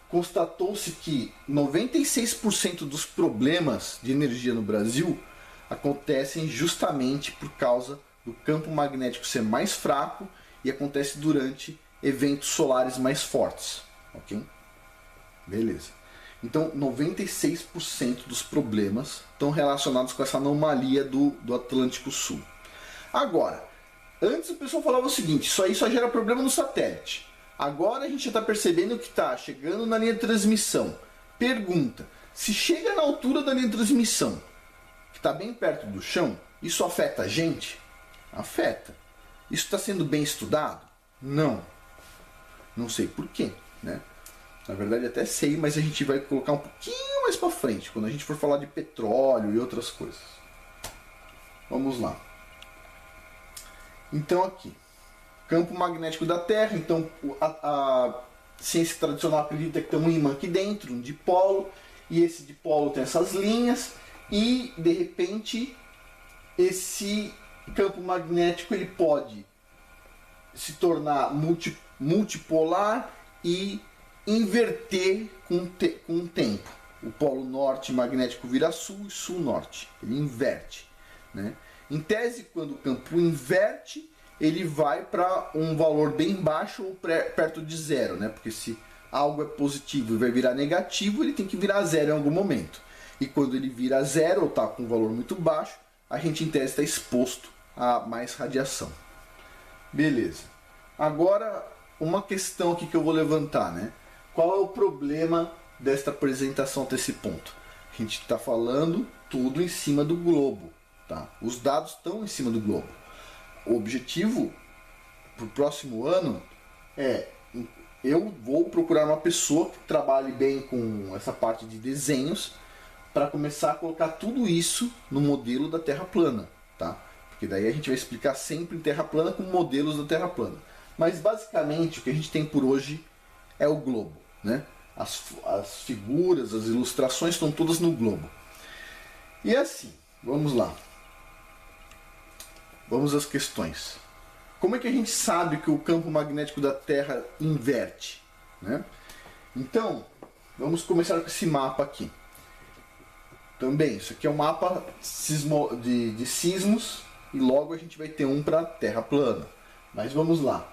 constatou-se que 96% dos problemas de energia no Brasil acontecem justamente por causa do campo magnético ser mais fraco e acontece durante eventos solares mais fortes, ok? Beleza. Então 96% dos problemas estão relacionados com essa anomalia do Atlântico Sul. Agora, antes o pessoal falava o seguinte: isso aí só gera problema no satélite. Agora a gente já está percebendo que está chegando na linha de transmissão. Pergunta: se chega na altura da linha de transmissão, que está bem perto do chão, isso afeta a gente? Afeta. Isso está sendo bem estudado? Não. Não sei por quê, né? Na verdade até sei, mas a gente vai colocar um pouquinho pouquinho mais para frente, quando a gente for falar de petróleo e outras coisas. Vamos lá. Então aqui, campo magnético da Terra. Então a ciência tradicional acredita que tem um ímã aqui dentro, um dipolo, e esse dipolo tem essas linhas, e de repente esse campo magnético ele pode se tornar multipolar e inverter com o tempo. O polo norte magnético vira sul e sul-norte. Ele inverte, né? Em tese, quando o campo inverte, ele vai para um valor bem baixo ou perto de zero, né? Porque se algo é positivo e vai virar negativo, ele tem que virar zero em algum momento. E quando ele vira zero ou está com um valor muito baixo, a gente em tese está exposto a mais radiação. Beleza. Agora, uma questão aqui que eu vou levantar, né? Qual é o problema desta apresentação até esse ponto? A gente está falando tudo em cima do globo, tá? Os dados estão em cima do globo. O objetivo para o próximo ano é: eu vou procurar uma pessoa que trabalhe bem com essa parte de desenhos para começar a colocar tudo isso no modelo da Terra plana, tá? Porque daí a gente vai explicar sempre em Terra plana com modelos da Terra plana. Mas basicamente o que a gente tem por hoje é o globo, né? As figuras, as ilustrações estão todas no globo. E assim, vamos lá. Vamos às questões. Como é que a gente sabe que o campo magnético da Terra inverte, né? Então, vamos começar com esse mapa aqui. Também, isso aqui é um mapa de sismos, e logo a gente vai ter um para Terra plana. Mas vamos lá.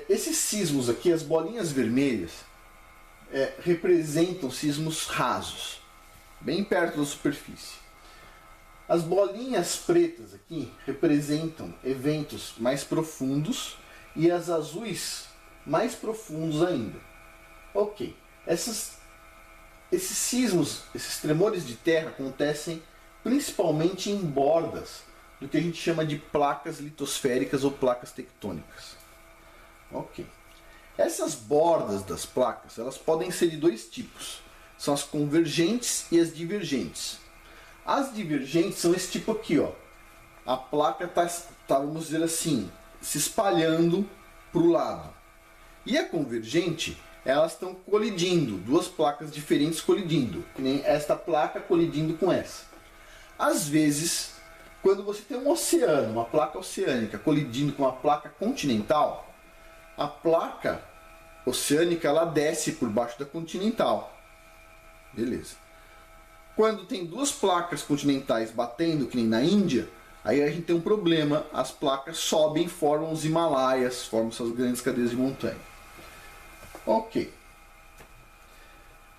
Esses sismos aqui, as bolinhas vermelhas, representam sismos rasos, bem perto da superfície. As bolinhas pretas aqui representam eventos mais profundos e as azuis mais profundos ainda. Ok, esses sismos, esses tremores de terra acontecem principalmente em bordas do que a gente chama de placas litosféricas ou placas tectônicas. Ok. Essas bordas das placas, elas podem ser de dois tipos. São as convergentes e as divergentes. As divergentes são esse tipo aqui, ó. A placa está, vamos dizer assim, se espalhando para o lado. E a convergente, elas estão colidindo, duas placas diferentes colidindo, que nem esta placa colidindo com essa. Às vezes, quando você tem um oceano, uma placa oceânica colidindo com uma placa continental, a placa oceânica ela desce por baixo da continental. Beleza. Quando tem duas placas continentais batendo, que nem na Índia, aí a gente tem um problema. As placas sobem e formam os Himalaias, formam essas grandes cadeias de montanha. Ok.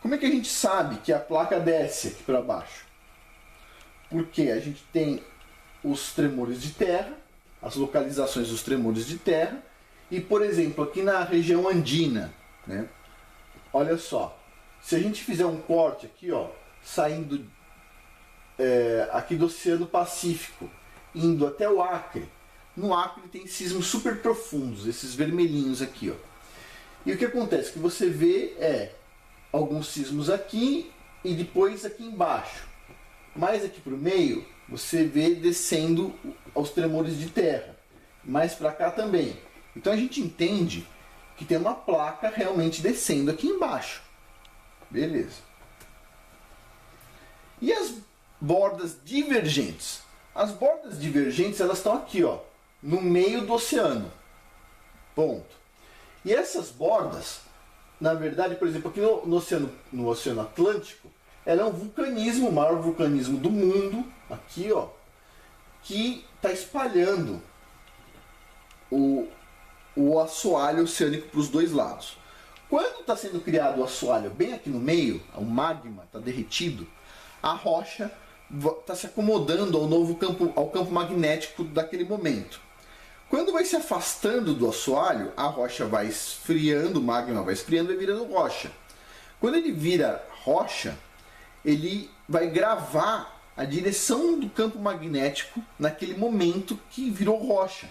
Como é que a gente sabe que a placa desce aqui para baixo? Porque a gente tem os tremores de terra, as localizações dos tremores de terra, e, por exemplo, aqui na região andina, né? Olha só, se a gente fizer um corte aqui, ó, saindo aqui do Oceano Pacífico, indo até o Acre, no Acre tem sismos super profundos, esses vermelhinhos aqui, ó. E o que acontece? Que você vê alguns sismos aqui e depois aqui embaixo. Mais aqui para o meio, você vê descendo os tremores de terra. Mais para cá também. Então a gente entende que tem uma placa realmente descendo aqui embaixo. Beleza. E as bordas divergentes? As bordas divergentes elas estão aqui, ó, no meio do oceano. Ponto. E essas bordas, na verdade, por exemplo, aqui no Oceano Atlântico, ela é um vulcanismo, o maior vulcanismo do mundo, aqui, ó, que está espalhando o assoalho oceânico para os dois lados. Quando está sendo criado o assoalho bem aqui no meio, o magma está derretido, a rocha está se acomodando ao campo magnético daquele momento. Quando vai se afastando do assoalho, a rocha vai esfriando, o magma vai esfriando e vai virando rocha. Quando ele vira rocha, ele vai gravar a direção do campo magnético naquele momento que virou rocha.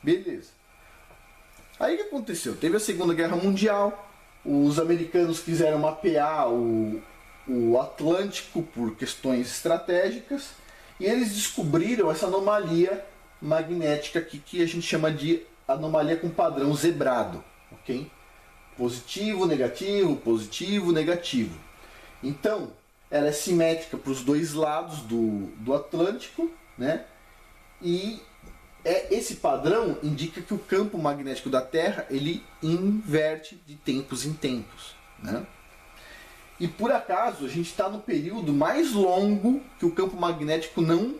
Beleza. Aí o que aconteceu? Teve a Segunda Guerra Mundial, Os americanos quiseram mapear o Atlântico por questões estratégicas e eles descobriram essa anomalia magnética aqui que a gente chama de anomalia com padrão zebrado, ok? Positivo, negativo, negativo. Então, ela é simétrica para os dois lados do Atlântico, né? E esse padrão indica que o campo magnético da Terra ele inverte de tempos em tempos, né? E por acaso a gente está no período mais longo que o campo magnético não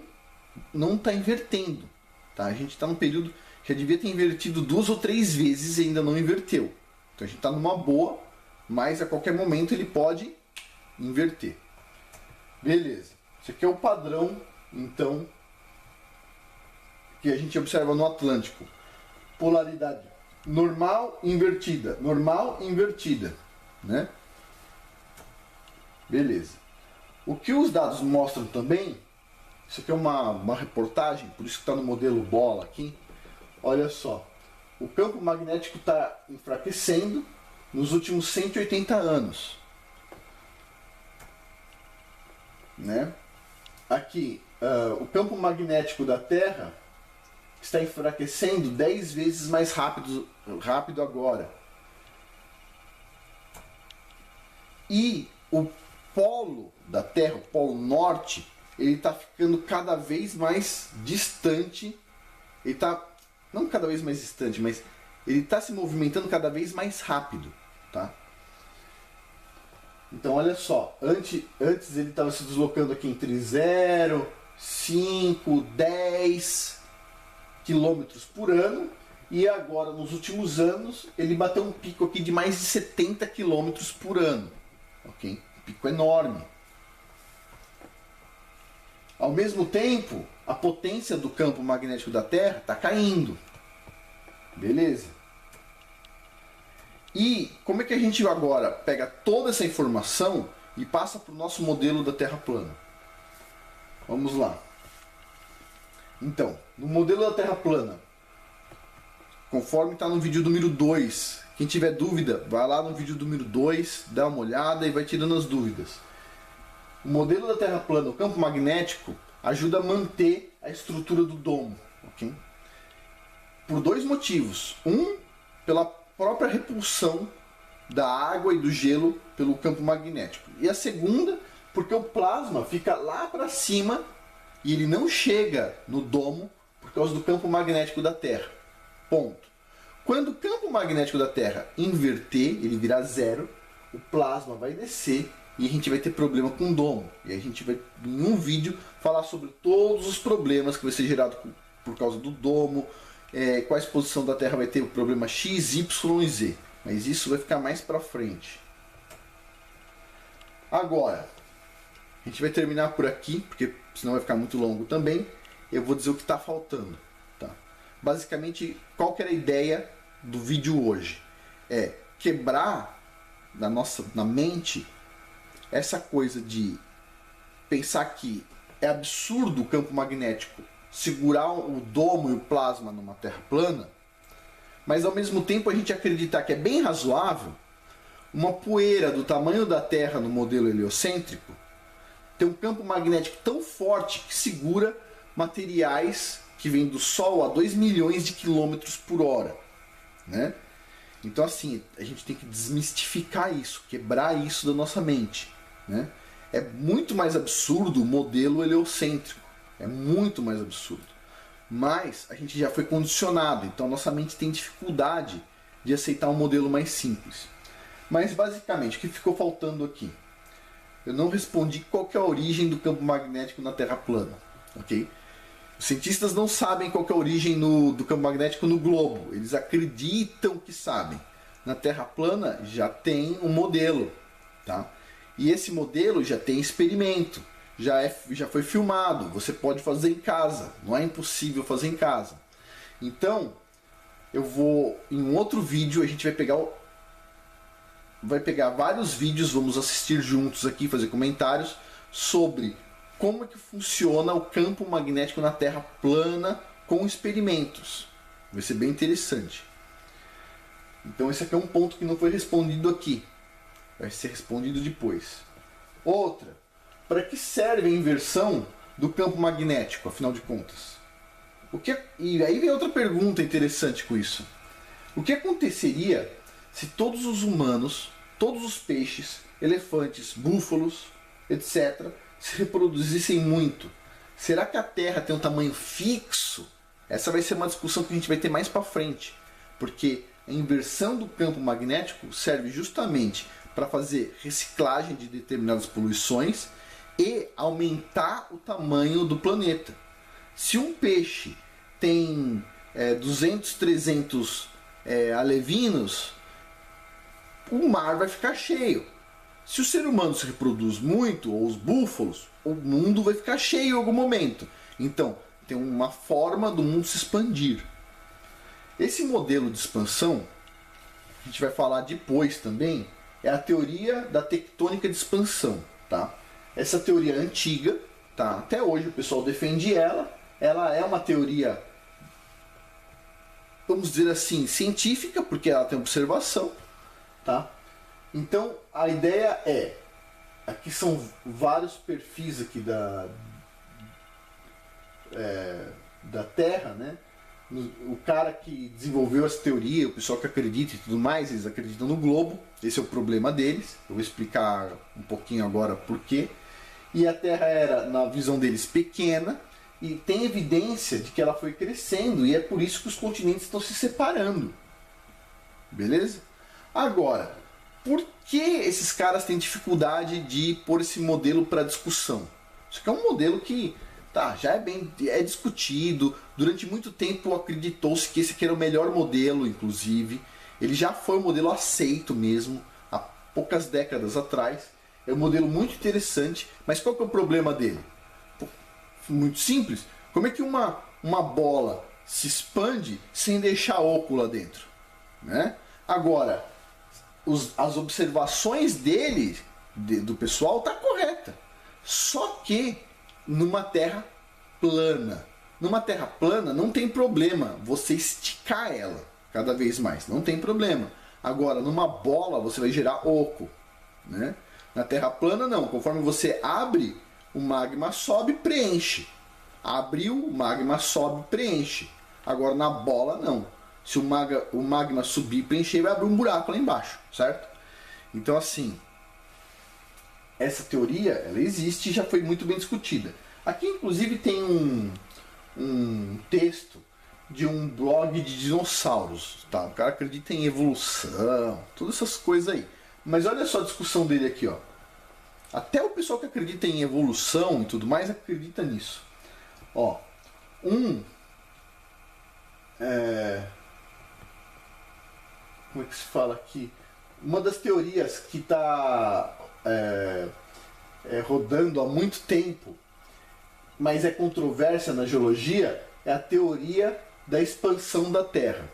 está invertendo, tá? A gente está no período que já devia ter invertido 2 ou 3 vezes e ainda não inverteu. Então a gente está numa boa, mas a qualquer momento ele pode inverter. Beleza. Esse aqui é o padrão, então, que a gente observa no Atlântico. Polaridade normal, invertida, né? Beleza. O que os dados mostram também, isso aqui é uma reportagem, por isso que está no modelo bola aqui. Olha só, o campo magnético está enfraquecendo nos últimos 180 anos. Né? Aqui, o campo magnético da Terra está enfraquecendo 10 vezes mais rápido agora. E o polo da Terra, o polo norte, ele está ficando cada vez mais distante. Ele está, não cada vez mais distante, mas ele está se movimentando cada vez mais rápido, tá? Então olha só, antes ele estava se deslocando aqui entre 0, 5, 10 quilômetros por ano, e agora nos últimos anos ele bateu um pico aqui de mais de 70 quilômetros por ano, ok? Um pico enorme. Ao mesmo tempo, a potência do campo magnético da Terra está caindo, beleza? E como é que a gente agora pega toda essa informação e passa para o nosso modelo da Terra plana? Vamos lá. Então, no modelo da Terra plana, conforme está no vídeo número 2, quem tiver dúvida, vai lá no vídeo número 2, dá uma olhada e vai tirando as dúvidas. O modelo da Terra plana, o campo magnético, ajuda a manter a estrutura do domo, ok? Por 2 motivos. Um, pela própria repulsão da água e do gelo pelo campo magnético. E a segunda, porque o plasma fica lá para cima e ele não chega no domo por causa do campo magnético da Terra. Ponto. Quando o campo magnético da Terra inverter, ele virar 0, o plasma vai descer e a gente vai ter problema com o domo. E a gente vai, em um vídeo, falar sobre todos os problemas que vai ser gerado por causa do domo, qual a exposição da Terra vai ter o problema X, Y e Z. Mas isso vai ficar mais pra frente. Agora, a gente vai terminar por aqui, porque senão vai ficar muito longo também. Eu vou dizer o que está faltando. Tá? Basicamente, qual que era a ideia do vídeo hoje? É quebrar na mente essa coisa de pensar que é absurdo o campo magnético segurar o domo e o plasma numa Terra plana, mas ao mesmo tempo a gente acreditar que é bem razoável uma poeira do tamanho da Terra no modelo heliocêntrico ter um campo magnético tão forte que segura materiais que vêm do Sol a 2 milhões de quilômetros por hora, né? Então assim, a gente tem que desmistificar isso, quebrar isso da nossa mente, né? É muito mais absurdo o modelo heliocêntrico. É muito mais absurdo. Mas a gente já foi condicionado, então a nossa mente tem dificuldade de aceitar um modelo mais simples. Mas basicamente, o que ficou faltando aqui? Eu não respondi qual que é a origem do campo magnético na Terra plana. Ok? Os cientistas não sabem qual que é a origem do campo magnético no globo. Eles acreditam que sabem. Na Terra plana já tem um modelo. Tá? E esse modelo já tem experimento. Já foi filmado, você pode fazer em casa, não é impossível fazer em casa. Então, eu vou, em um outro vídeo, a gente vai pegar vários vídeos, vamos assistir juntos aqui, fazer comentários sobre como é que funciona o campo magnético na Terra plana com experimentos. Vai ser bem interessante. Então esse aqui é um ponto que não foi respondido aqui. Vai ser respondido depois. Outra, para que serve a inversão do campo magnético, afinal de contas? E aí vem outra pergunta interessante com isso. O que aconteceria se todos os humanos, todos os peixes, elefantes, búfalos, etc., se reproduzissem muito? Será que a Terra tem um tamanho fixo? Essa vai ser uma discussão que a gente vai ter mais para frente, porque a inversão do campo magnético serve justamente para fazer reciclagem de determinadas poluições e aumentar o tamanho do planeta. Se um peixe tem 200, 300 alevinos, o mar vai ficar cheio. Se o ser humano se reproduz muito, ou os búfalos, o mundo vai ficar cheio em algum momento. Então, tem uma forma do mundo se expandir. Esse modelo de expansão, a gente vai falar depois também, é a teoria da tectônica de expansão. Tá? Essa teoria é antiga, tá? Até hoje o pessoal defende ela. Ela é uma teoria, vamos dizer assim, científica, porque ela tem observação. Tá? Então a ideia é, aqui são vários perfis aqui da Terra, né? O cara que desenvolveu essa teoria, o pessoal que acredita e tudo mais, eles acreditam no globo. Esse é o problema deles. Eu vou explicar um pouquinho agora por quê. E a Terra era, na visão deles, pequena, e tem evidência de que ela foi crescendo, e é por isso que os continentes estão se separando. Beleza? Agora, por que esses caras têm dificuldade de pôr esse modelo para discussão? Isso aqui é um modelo que já é discutido. Durante muito tempo acreditou-se que esse aqui era o melhor modelo, inclusive. Ele já foi um modelo aceito mesmo, há poucas décadas atrás. É um modelo muito interessante, mas qual que é o problema dele? Muito simples. Como é que uma bola se expande sem deixar oco lá dentro? Né? Agora, as observações dele, do pessoal, tá correta. Só que numa Terra plana. Numa Terra plana não tem problema você esticar ela cada vez mais. Não tem problema. Agora, numa bola você vai gerar oco. Né? Na Terra plana não. Conforme você abre, o magma sobe e preenche. Abriu, o magma sobe e preenche. Agora na bola não. Se o magma subir e preencher, vai abrir um buraco lá embaixo, certo? Então assim, essa teoria, ela existe e já foi muito bem discutida. Aqui inclusive tem um texto de um blog de dinossauros, tá? O cara acredita em evolução, todas essas coisas aí. Mas olha só a discussão dele aqui, ó. Até o pessoal que acredita em evolução e tudo mais acredita nisso. Ó, como é que se fala aqui? Uma das teorias que está rodando há muito tempo, mas é controversa na geologia, é a teoria da expansão da Terra.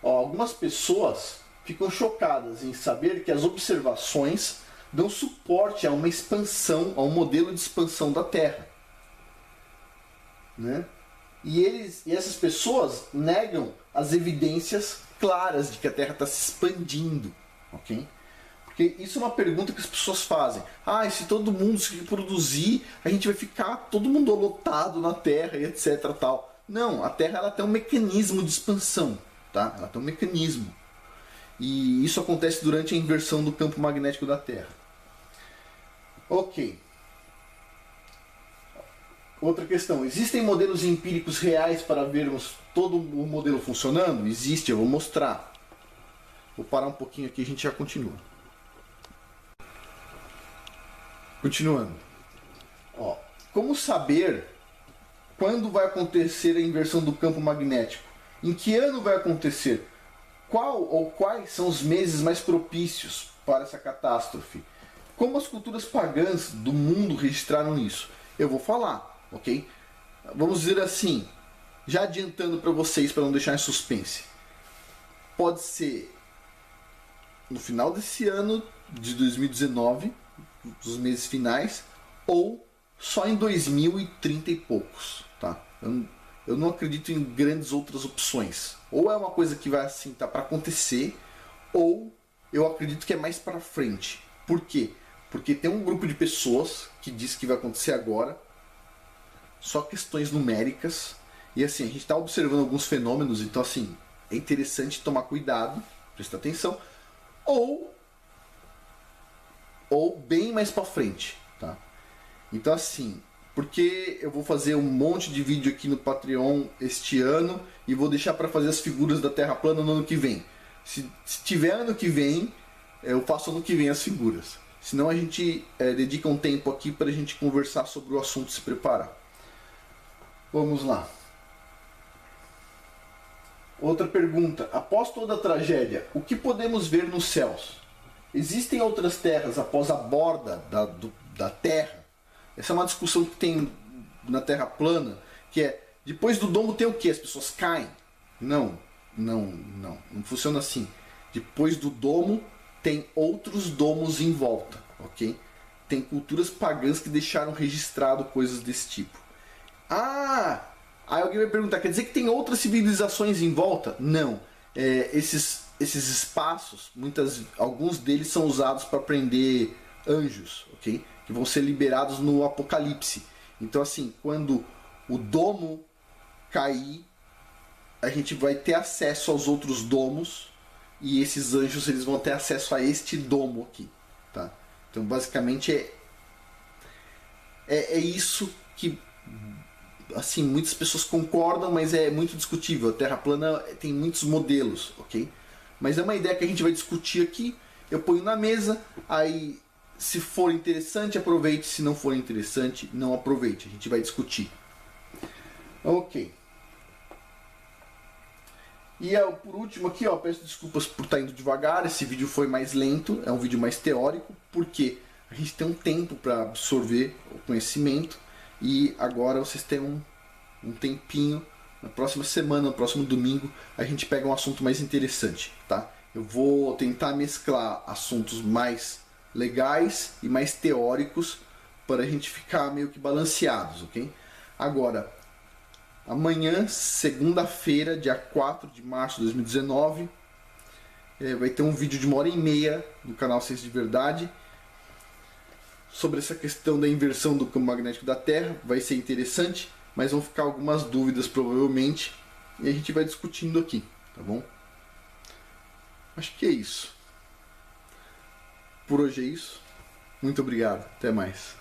Ó, algumas pessoas ficam chocadas em saber que as observações dão suporte a uma expansão, a um modelo de expansão da Terra. Né? E essas pessoas negam as evidências claras de que a Terra está se expandindo. Okay? Porque isso é uma pergunta que as pessoas fazem. E se todo mundo se reproduzir, a gente vai ficar todo mundo lotado na Terra e etc. Tal. Não, a Terra ela tem um mecanismo de expansão. Tá? Ela tem um mecanismo. E isso acontece durante a inversão do campo magnético da Terra. Ok. Outra questão, existem modelos empíricos reais para vermos todo o modelo funcionando? Existe, eu vou mostrar. Vou parar um pouquinho aqui e a gente já continua. Continuando. Ó, como saber quando vai acontecer a inversão do campo magnético? Em que ano vai acontecer? Qual ou quais são os meses mais propícios para essa catástrofe? Como as culturas pagãs do mundo registraram isso? Eu vou falar. Ok? Vamos dizer assim, já adiantando para vocês, para não deixar em suspense. Pode ser no final desse ano de 2019, dos meses finais, ou só em 2030 e poucos. Tá? eu não acredito em grandes outras opções. Ou é uma coisa que vai assim, tá para acontecer, ou eu acredito que é mais para frente. Por quê? Porque tem um grupo de pessoas que diz que vai acontecer agora, só questões numéricas, e assim, a gente está observando alguns fenômenos, então assim, é interessante tomar cuidado, prestar atenção, ou bem mais para frente, tá? Então assim, porque eu vou fazer um monte de vídeo aqui no Patreon este ano e vou deixar para fazer as figuras da Terra plana no ano que vem. Se tiver ano que vem, eu faço ano que vem as figuras. Senão a gente dedica um tempo aqui para a gente conversar sobre o assunto, se preparar. Vamos lá. Outra pergunta. Após toda a tragédia, o que podemos ver nos céus? Existem outras terras após a borda da Terra? Essa é uma discussão que tem na Terra plana, que é, depois do domo tem o que? As pessoas caem? Não funciona assim. Depois do domo tem outros domos em volta, ok? Tem culturas pagãs que deixaram registrado coisas desse tipo. Aí alguém vai perguntar, quer dizer que tem outras civilizações em volta? Não. Esses espaços, alguns deles são usados para prender anjos, ok? Que vão ser liberados no Apocalipse. Então assim, quando o domo cair, a gente vai ter acesso aos outros domos, e esses anjos eles vão ter acesso a este domo aqui, tá? Então basicamente é isso que assim, muitas pessoas concordam, mas é muito discutível. A Terra plana tem muitos modelos, ok? Mas é uma ideia que a gente vai discutir aqui. Eu ponho na mesa, aí se for interessante, aproveite. Se não for interessante, não aproveite. A gente vai discutir. Ok. E por último aqui, peço desculpas por estar indo devagar. Esse vídeo foi mais lento, é um vídeo mais teórico, porque a gente tem um tempo para absorver o conhecimento. E agora vocês têm um tempinho, na próxima semana, no próximo domingo, a gente pega um assunto mais interessante, tá? Eu vou tentar mesclar assuntos mais legais e mais teóricos para a gente ficar meio que balanceados, ok? Agora, amanhã, segunda-feira, dia 4 de março de 2019, vai ter um vídeo de 1h30 no canal Ciência de Verdade, sobre essa questão da inversão do campo magnético da Terra. Vai ser interessante, mas vão ficar algumas dúvidas provavelmente, e a gente vai discutindo aqui, tá bom? Acho que é isso. Por hoje é isso. Muito obrigado. Até mais.